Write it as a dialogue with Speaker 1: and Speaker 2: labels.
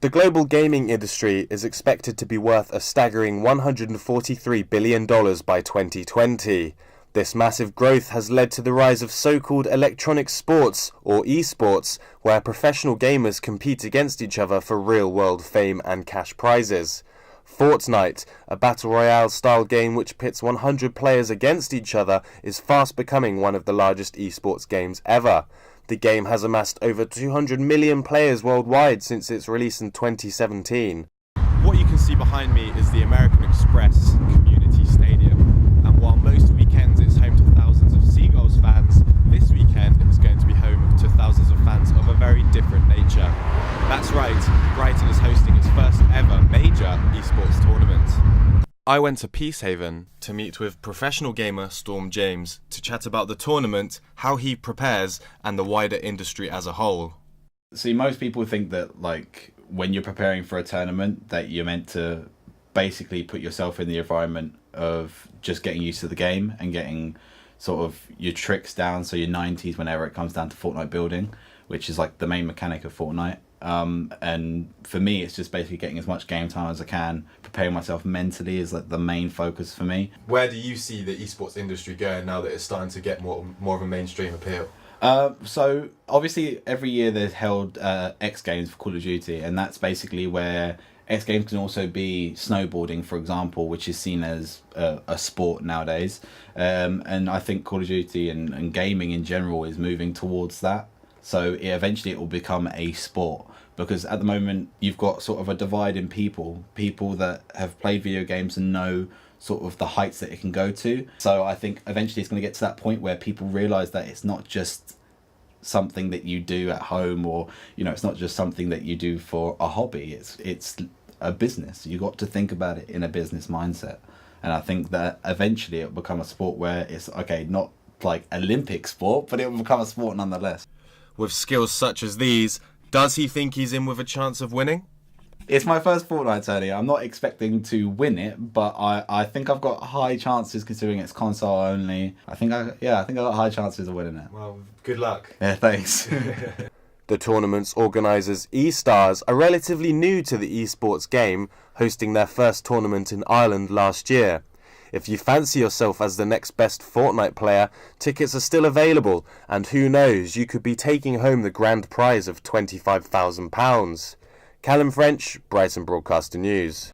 Speaker 1: The global gaming industry is expected to be worth a staggering $143 billion by 2020. This massive growth has led to the rise of so-called electronic sports, or esports, where professional gamers compete against each other for real-world fame and cash prizes. Fortnite, a battle royale-style game which pits 100 players against each other, is fast becoming one of the largest esports games ever. The game has amassed over 200 million players worldwide since its release in 2017.
Speaker 2: What you can see behind me is the American Express Community Stadium, and while most weekends it's home to thousands of Seagulls fans, this weekend is going to be home to thousands of fans of a very different nature. That's right, Brighton is hosting its first ever major esports tournament. I went to Peacehaven to meet with professional gamer Storm James to chat about the tournament, how he prepares, and the wider industry as a whole.
Speaker 3: See, most people think that, like, when you're preparing for a tournament, that you're meant to basically put yourself in the environment of just getting used to the game and getting sort of your tricks down, so your 90s whenever it comes down to Fortnite building, which is like the main mechanic of Fortnite. And for me, it's just basically getting as much game time as I can. Preparing myself mentally is like the main focus for me.
Speaker 2: Where do you see the esports industry going now that it's starting to get more of a mainstream appeal?
Speaker 3: So obviously every year they're held X Games for Call of Duty, and that's basically where X Games can also be snowboarding, for example, which is seen as a sport nowadays. And I think Call of Duty and gaming in general is moving towards that. So eventually it will become a sport, because at the moment you've got sort of a divide in people that have played video games and know sort of the heights that it can go to. So I think eventually it's going to get to that point where people realize that it's not just something that you do at home, or, you know, it's not just something that you do for a hobby. It's a business. You got to think about it in a business mindset. And I think that eventually it'll become a sport where it's, okay, not like Olympic sport, but it will become a sport nonetheless.
Speaker 2: With skills such as these, does he think he's in with a chance of winning?
Speaker 3: It's my first Fortnite tourney. I'm not expecting to win it, but I think I've got high chances considering it's console only. I think I got high chances of winning it.
Speaker 2: Well, good luck.
Speaker 3: Yeah, thanks.
Speaker 1: The tournament's organisers, eStars, are relatively new to the esports game, hosting their first tournament in Ireland last year. If you fancy yourself as the next best Fortnite player, tickets are still available, and who knows, you could be taking home the grand prize of £25,000. Callum French, Brighton Broadcaster News.